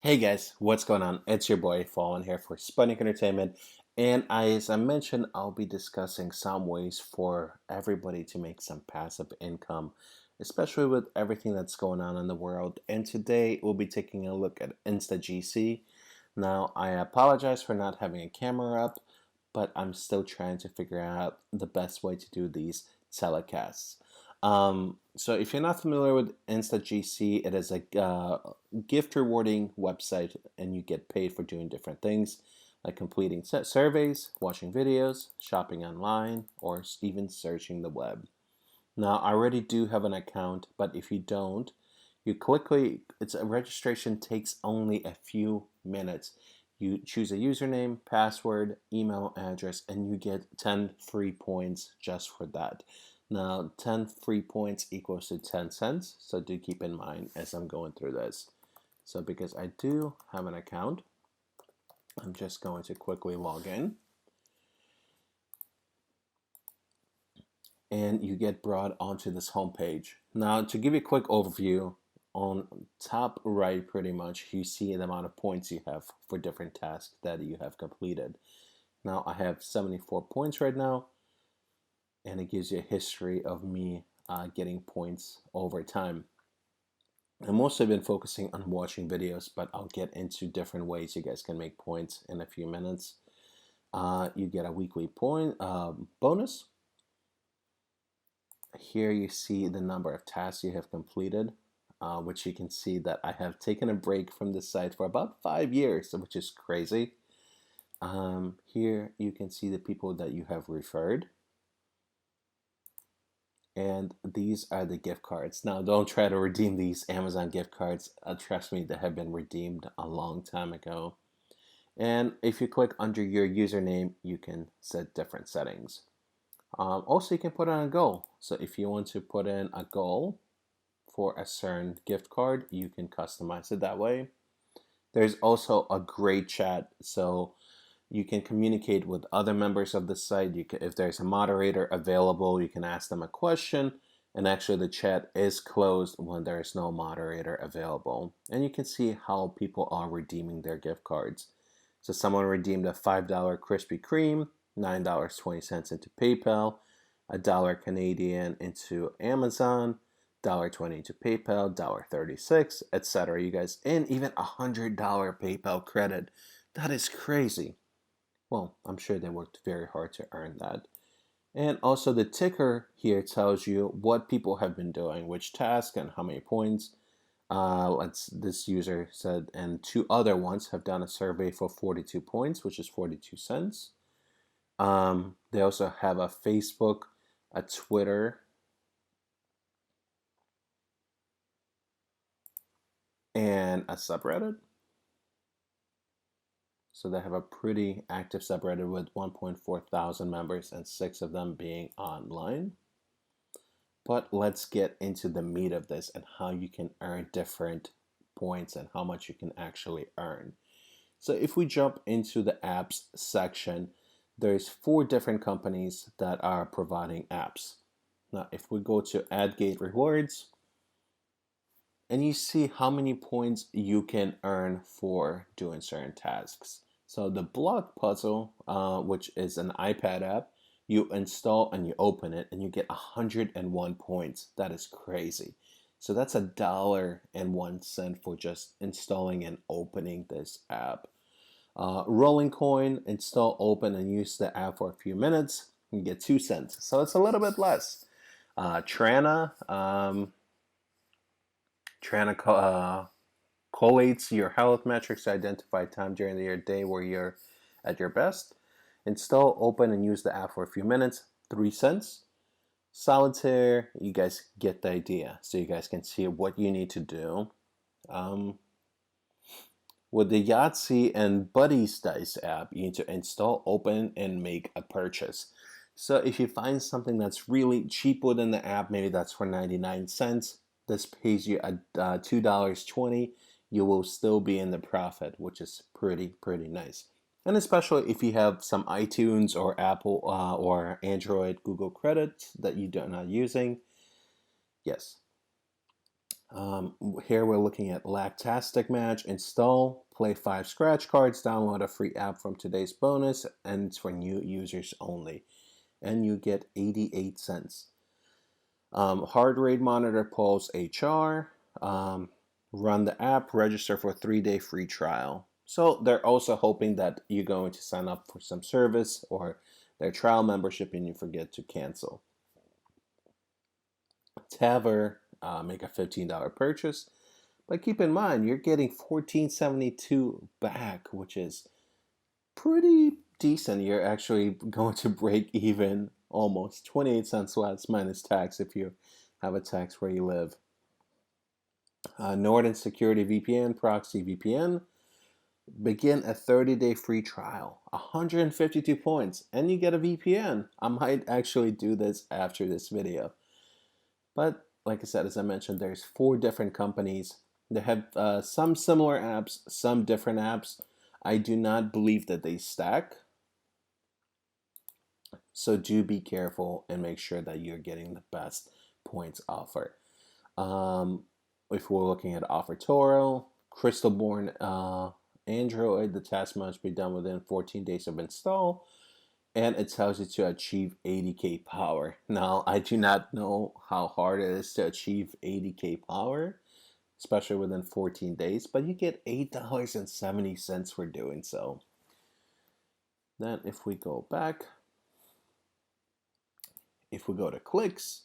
Hey guys, what's going on? It's your boy Fallen here for Sputnik Entertainment, and as I mentioned, I'll be discussing some ways for everybody to make some passive income, especially with everything that's going on in the world. And today we'll be taking a look at Instagc. Now, I apologize for not having a camera up, but I'm still trying to figure out the best way to do these telecasts. So if you're not familiar with Instagc, it is a gift rewarding website, and you get paid for doing different things like completing surveys, watching videos, shopping online, or even searching the web. Now, I already do have an account, but if you don't, you quickly, it's a registration takes only a few minutes. You choose a username, password, email address, and you get 10 free points just for that. Now, 10 free points equals to 10 cents, so do keep in mind as I'm going through this. So because I do have an account, I'm just going to quickly log in. And you get brought onto this homepage. Now, to give you a quick overview, on top right, pretty much, you see the amount of points you have for different tasks that you have completed. Now, I have 74 points right now, and it gives you a history of me getting points over time. I've mostly been focusing on watching videos, but I'll get into different ways you guys can make points in a few minutes. You get a weekly point bonus. Here you see the number of tasks you have completed, which you can see that I have taken a break from this site for about 5 years, which is crazy. Here you can see the people that you have referred. And these are the gift cards. Now, don't try to redeem these Amazon gift cards. Trust me, they have been redeemed a long time ago. And if you click under your username, you can set different settings. Also, you can put in a goal. So if you want to put in a goal for a certain gift card, you can customize it that way. There's also a great chat, so you can communicate with other members of the site. If there's a moderator available, you can ask them a question, and actually the chat is closed when there is no moderator available. And you can see how people are redeeming their gift cards. So someone redeemed a $5 Krispy Kreme, $9.20 into PayPal, $1 Canadian into Amazon, $1.20 into PayPal, $1.36, etc. You guys, and even $100 PayPal credit. That is crazy. Well, I'm sure they worked very hard to earn that. And also the ticker here tells you what people have been doing, which task and how many points. This user said, and two other ones have done a survey for 42 points, which is 42 cents. They also have a Facebook, a Twitter, and a subreddit. So they have a pretty active subreddit with 1.4 thousand members and 6 of them being online. But let's get into the meat of this and how you can earn different points and how much you can actually earn. So if we jump into the apps section, there's 4 different companies that are providing apps. Now, if we go to AdGate Rewards, and you see how many points you can earn for doing certain tasks. So the block puzzle, which is an iPad app, you install and you open it and you get 101 points. That is crazy. So that's $1.01 for just installing and opening this app. Rolling Coin, install, open, and use the app for a few minutes. You get 2 cents. So it's a little bit less. Trana, collates your health metrics to identify time during your day where you're at your best. Install, open, and use the app for a few minutes. 3 cents. Solitaire, you guys get the idea. So you guys can see what you need to do. With the Yahtzee and Buddies Dice app, you need to install, open, and make a purchase. So if you find something that's really cheap within the app, maybe that's for 99 cents, this pays you $2.20, you will still be in the profit, which is pretty nice. And especially if you have some iTunes or Apple or Android Google credits that you're not using, yes. Here we're looking at Lactastic Match. Install, play 5 scratch cards, download a free app from today's bonus, and it's for new users only. And you get 88 cents. Heart rate monitor Pulse HR. Run the app, register for a 3-day free trial. So they're also hoping that you're going to sign up for some service or their trial membership and you forget to cancel. Taver, make a $15 purchase. But keep in mind, you're getting $14.72 back, which is pretty decent. You're actually going to break even almost 28 cents less minus tax if you have a tax where you live. Norton Security VPN, Proxy VPN. Begin a 30-day free trial, 152 points, and you get a VPN. I might actually do this after this video. But like I said, as I mentioned, there's 4 different companies. They have some similar apps, some different apps. I do not believe that they stack. So do be careful and make sure that you're getting the best points offer. If we're looking at Offertoro, Crystalborn Android, the task must be done within 14 days of install, and it tells you to achieve 80k power. Now, I do not know how hard it is to achieve 80k power, especially within 14 days, but you get $8.70 for doing so. Then if we go back, if we go to clicks,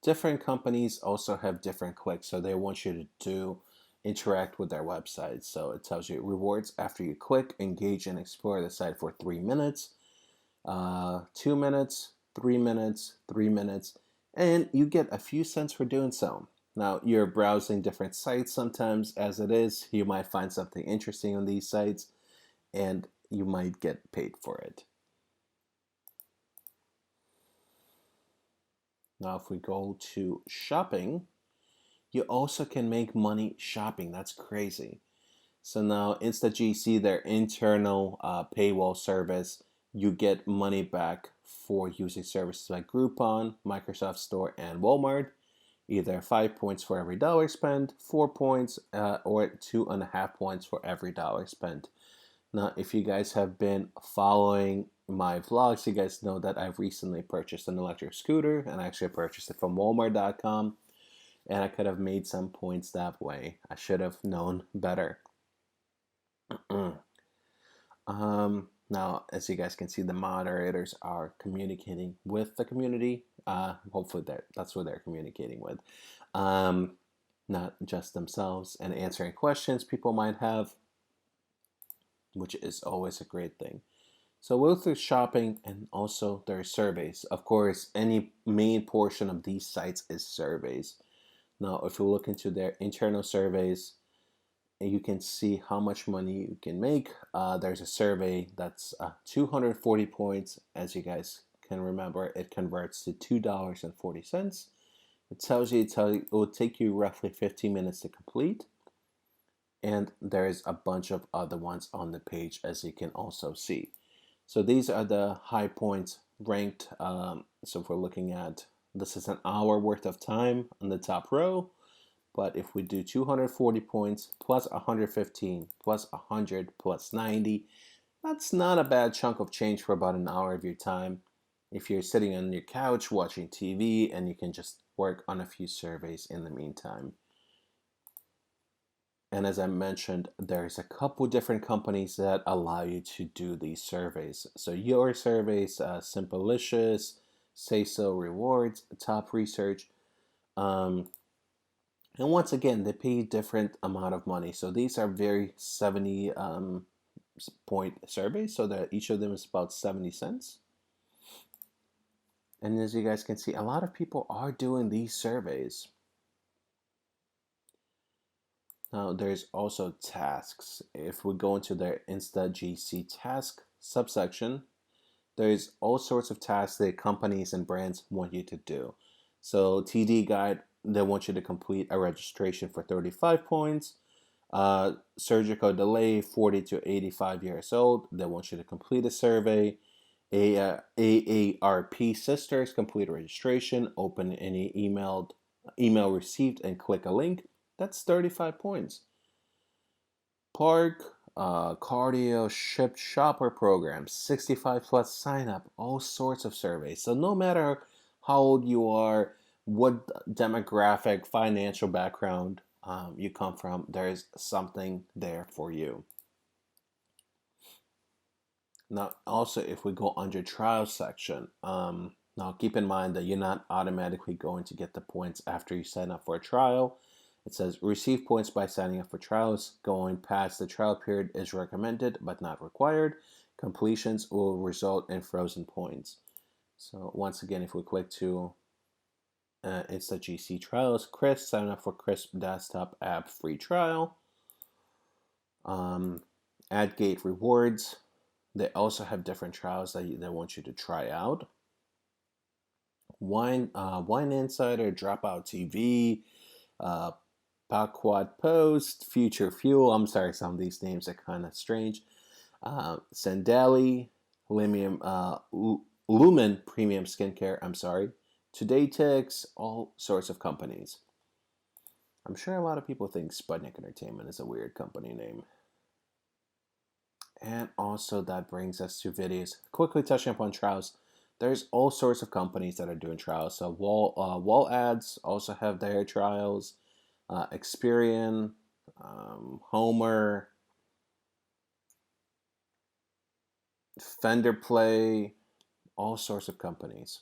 different companies also have different clicks, so they want you to interact with their website. So it tells you rewards after you click, engage and explore the site for 3 minutes, 2 minutes, 3 minutes, 3 minutes, and you get a few cents for doing so. Now, you're browsing different sites sometimes. As it is, you might find something interesting on these sites, and you might get paid for it. Now, if we go to shopping, you also can make money shopping. That's crazy. So now Instagc, their internal paywall service, you get money back for using services like Groupon, Microsoft Store, and Walmart. Either 5 points for every dollar spent, 4 points, or 2.5 points for every dollar spent. Now, if you guys have been following my vlogs, you guys know that I've recently purchased an electric scooter, and I actually purchased it from Walmart.com, and I could have made some points that way. I should have known better. Now, as you guys can see, the moderators are communicating with the community. Hopefully that's what they're communicating with. Not just themselves, and answering questions people might have, which is always a great thing. So we'll go through shopping and also their surveys. Of course, any main portion of these sites is surveys. Now, if you look into their internal surveys, you can see how much money you can make. There's a survey that's 240 points. As you guys can remember, it converts to $2.40. It tells you it will take you roughly 15 minutes to complete. And there's a bunch of other ones on the page, as you can also see. So these are the high points ranked. So if we're looking at, this is an hour worth of time on the top row. But if we do 240 points plus 115 plus 100 plus 90, that's not a bad chunk of change for about an hour of your time. If you're sitting on your couch watching TV and you can just work on a few surveys in the meantime. And as I mentioned, there's a couple different companies that allow you to do these surveys. So your surveys, Simpalicious, Say So Rewards, Top Research. And once again, they pay different amount of money. So these are very 70 point surveys. So that each of them is about 70 cents. And as you guys can see, a lot of people are doing these surveys. Now there's also tasks. If we go into their Instagc task subsection, there's all sorts of tasks that companies and brands want you to do. So TD Guide, they want you to complete a registration for 35 points. Surgical delay, 40 to 85 years old, they want you to complete a survey. AARP Sisters, complete a registration, open any email received and click a link. That's 35 points. Park, cardio, ship shopper programs, 65 plus sign up, all sorts of surveys. So no matter how old you are, what demographic, financial background you come from, there's something there for you. Now, also, if we go under trial section, now keep in mind that you're not automatically going to get the points after you sign up for a trial. It says receive points by signing up for trials. Going past the trial period is recommended but not required. Completions will result in frozen points. So once again, if we click to Instagc trials, Chris, sign up for Chris desktop app free trial. AdGate rewards. They also have different trials that they want you to try out. Wine Insider, Dropout TV, Paquat Post, Future Fuel. I'm sorry, some of these names are kind of strange. Sandali, Lumen Premium Skincare. I'm sorry. Today Ticks, all sorts of companies. I'm sure a lot of people think Sputnik Entertainment is a weird company name. And also that brings us to videos. Quickly touching upon trials. There's all sorts of companies that are doing trials. So Wall Ads also have their trials. Experian, Homer, Fender Play, all sorts of companies.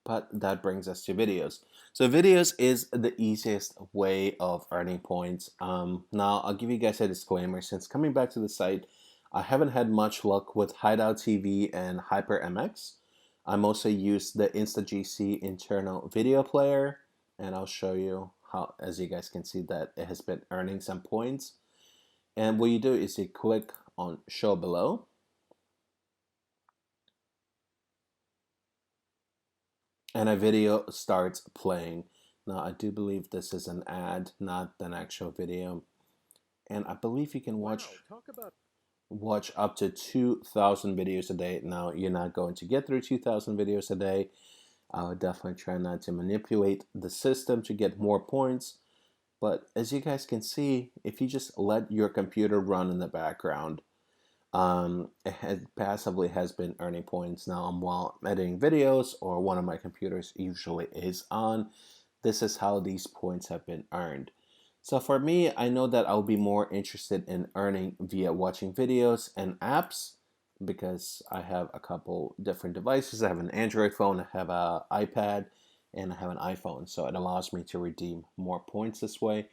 But that brings us to videos. So videos is the easiest way of earning points. Now I'll give you guys a disclaimer. Since coming back to the site, I haven't had much luck with Hideout TV and HyperMX. I mostly use the Instagc internal video player, and I'll show you how, as you guys can see, that it has been earning some points. And what you do is you click on show below. And a video starts playing. Now I do believe this is an ad, not an actual video. And I believe you can watch up to 2,000 videos a day. Now you're not going to get through 2,000 videos a day. I would definitely try not to manipulate the system to get more points. But as you guys can see, if you just let your computer run in the background, it passively has been earning points. Now while I'm editing videos or one of my computers usually is on, this is how these points have been earned. So for me, I know that I'll be more interested in earning via watching videos and apps because I have a couple different devices. I have an Android phone, I have an iPad, and I have an iPhone. So it allows me to redeem more points this way.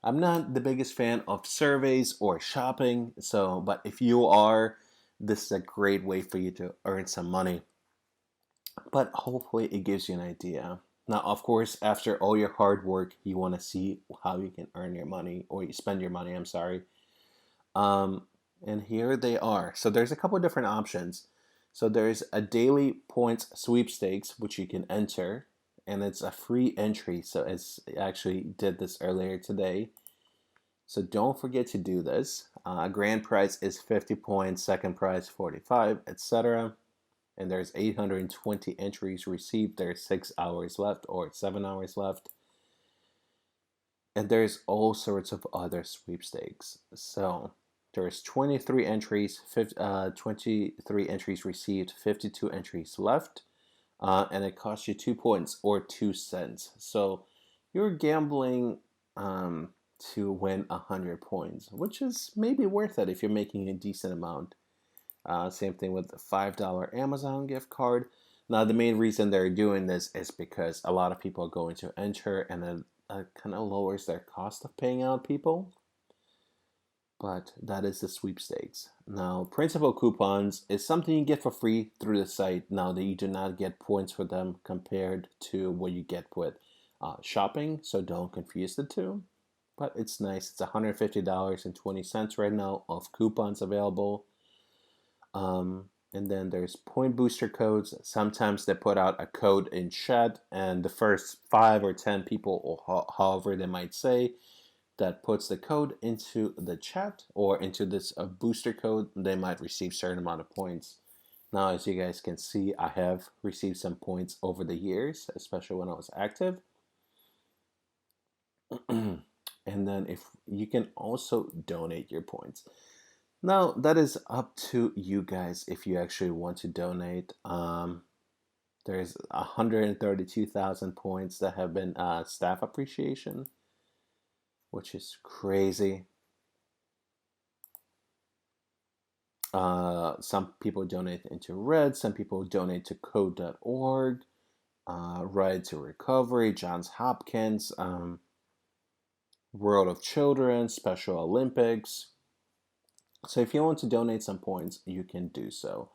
I'm not the biggest fan of surveys or shopping, but if you are, this is a great way for you to earn some money. But hopefully it gives you an idea. Now, of course, after all your hard work, you want to see how you can earn your money or you spend your money, I'm sorry. And here they are. So there's a couple of different options. So there's a daily points sweepstakes, which you can enter, and it's a free entry. So it's actually did this earlier today. So don't forget to do this. Grand prize is 50 points, second prize 45, etc. And there's 820 entries received. There's 6 hours left or 7 hours left. And there's all sorts of other sweepstakes. So there's 23 entries, 23 entries received, 52 entries left. And it costs you 2 points or 2 cents. So you're gambling to win 100 points, which is maybe worth it if you're making a decent amount. Same thing with the $5 Amazon gift card. Now, the main reason they're doing this is because a lot of people are going to enter, and then kind of lowers their cost of paying out people. But that is the sweepstakes. Now, principal coupons is something you get for free through the site. Now that you do not get points for them compared to what you get with shopping, so don't confuse the two. But it's nice. It's $150.20 right now of coupons available. And then there's point booster codes. Sometimes they put out a code in chat, and the first 5 or 10 people, or however they might say, that puts the code into the chat or into this booster code, they might receive a certain amount of points. Now, as you guys can see, I have received some points over the years, especially when I was active. And and then if you can also donate your points. Now that is up to you guys if you actually want to donate. There's 132,000 points that have been staff appreciation, which is crazy. Some people donate into Red, some people donate to code.org, Ride to Recovery, Johns Hopkins, World of Children, Special Olympics. So if you want to donate some points, you can do so.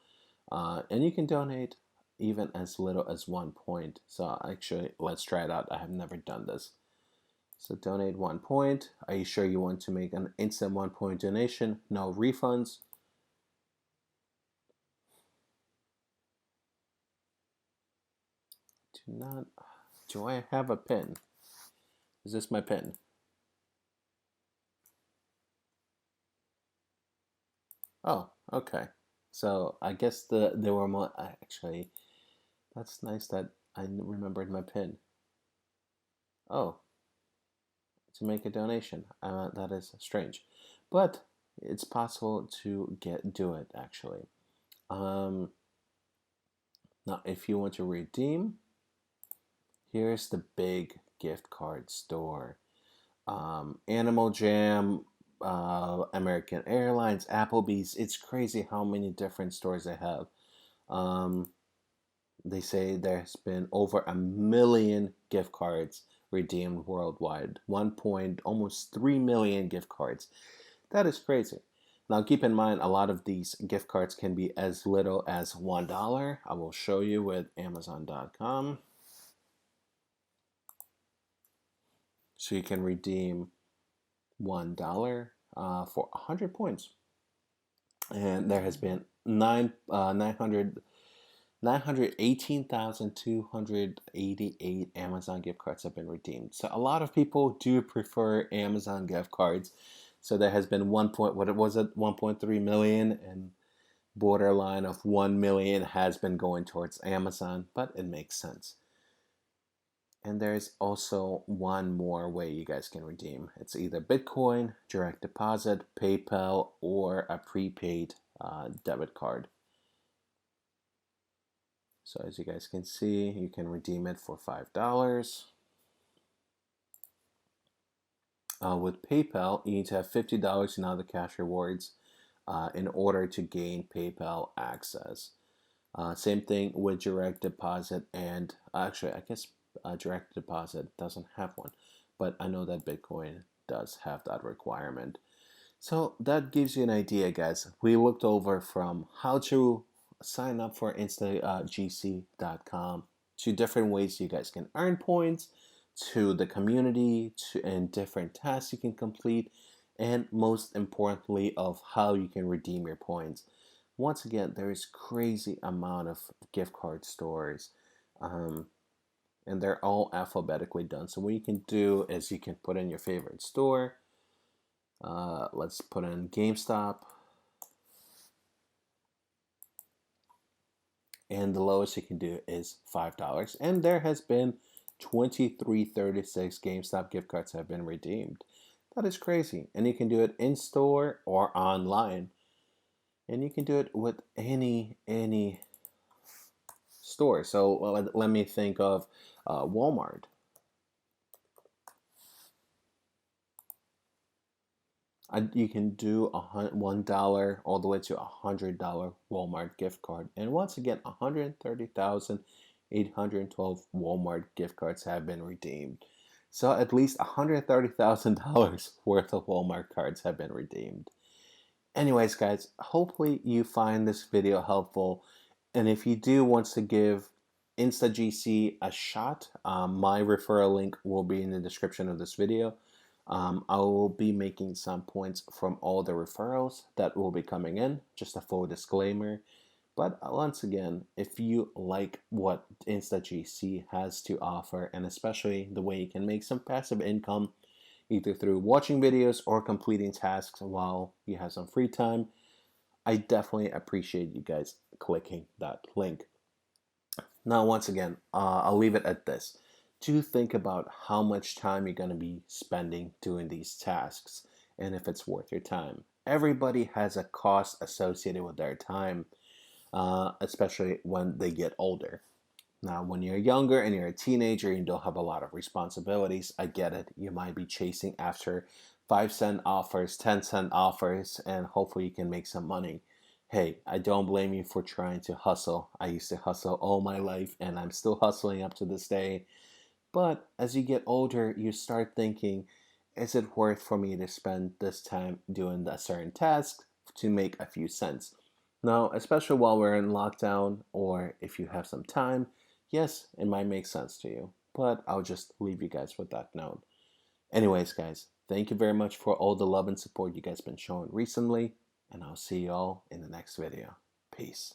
And you can donate even as little as 1 point. So actually, let's try it out. I have never done this. So donate 1 point. Are you sure you want to make an instant 1 point donation? No refunds. Do I have a pin? Is this my pin? Oh, okay. So I guess there were more. Actually, that's nice that I remembered my pin. Oh, to make a donation. That is strange, but it's possible to do it actually. Now, if you want to redeem, here's the big gift card store. Animal Jam, American Airlines, Applebee's. It's crazy how many different stores they have. They say there's been over 1 million gift cards redeemed worldwide. Almost 3 million gift cards. That is crazy. Now keep in mind a lot of these gift cards can be as little as $1. I will show you with Amazon.com. So you can redeem $1 for 100 points. And there has been 918,288 Amazon gift cards have been redeemed. So a lot of people do prefer Amazon gift cards. So there has been 1.3 million, and borderline of 1 million has been going towards Amazon, but it makes sense. And there's also one more way you guys can redeem. It's either Bitcoin, direct deposit, PayPal, or a prepaid debit card. So as you guys can see, you can redeem it for $5. With PayPal, you need to have $50 in other cash rewards in order to gain PayPal access. Same thing with direct deposit, and actually, I guess direct deposit doesn't have one, but I know that Bitcoin does have that requirement. So that gives you an idea, guys. We looked over from how to sign up for Instagc.com to different ways you guys can earn points, to the community, and different tasks you can complete, and most importantly of how you can redeem your points. Once again, there is crazy amount of gift card stores, and they're all alphabetically done. So what you can do is you can put in your favorite store. Let's put in GameStop. And the lowest you can do is $5. And there has been 2336 GameStop gift cards have been redeemed. That is crazy. And you can do it in store or online. And you can do it with any store. So let me think of Walmart. You can do $1 all the way to $100 Walmart gift card. And once again, 130,812 Walmart gift cards have been redeemed. So at least $130,000 worth of Walmart cards have been redeemed. Anyways, guys, hopefully you find this video helpful. And if you do want to give Instagc a shot, my referral link will be in the description of this video. I will be making some points from all the referrals that will be coming in, just a full disclaimer. But once again, if you like what Instagc has to offer, and especially the way you can make some passive income, either through watching videos or completing tasks while you have some free time, I definitely appreciate you guys clicking that link. Now, once again, I'll leave it at this. do think about how much time you're going to be spending doing these tasks and if it's worth your time. Everybody has a cost associated with their time, especially when they get older. Now, when you're younger and you're a teenager and you don't have a lot of responsibilities, I get it. You might be chasing after 5-cent offers, 10-cent offers, and hopefully you can make some money. Hey, I don't blame you for trying to hustle. I used to hustle all my life and I'm still hustling up to this day. But as you get older, you start thinking, is it worth for me to spend this time doing a certain task to make a few cents? Now, especially while we're in lockdown or if you have some time, yes, it might make sense to you. But I'll just leave you guys with that note. Anyways, guys, thank you very much for all the love and support you guys been showing recently, and I'll see you all in the next video. Peace.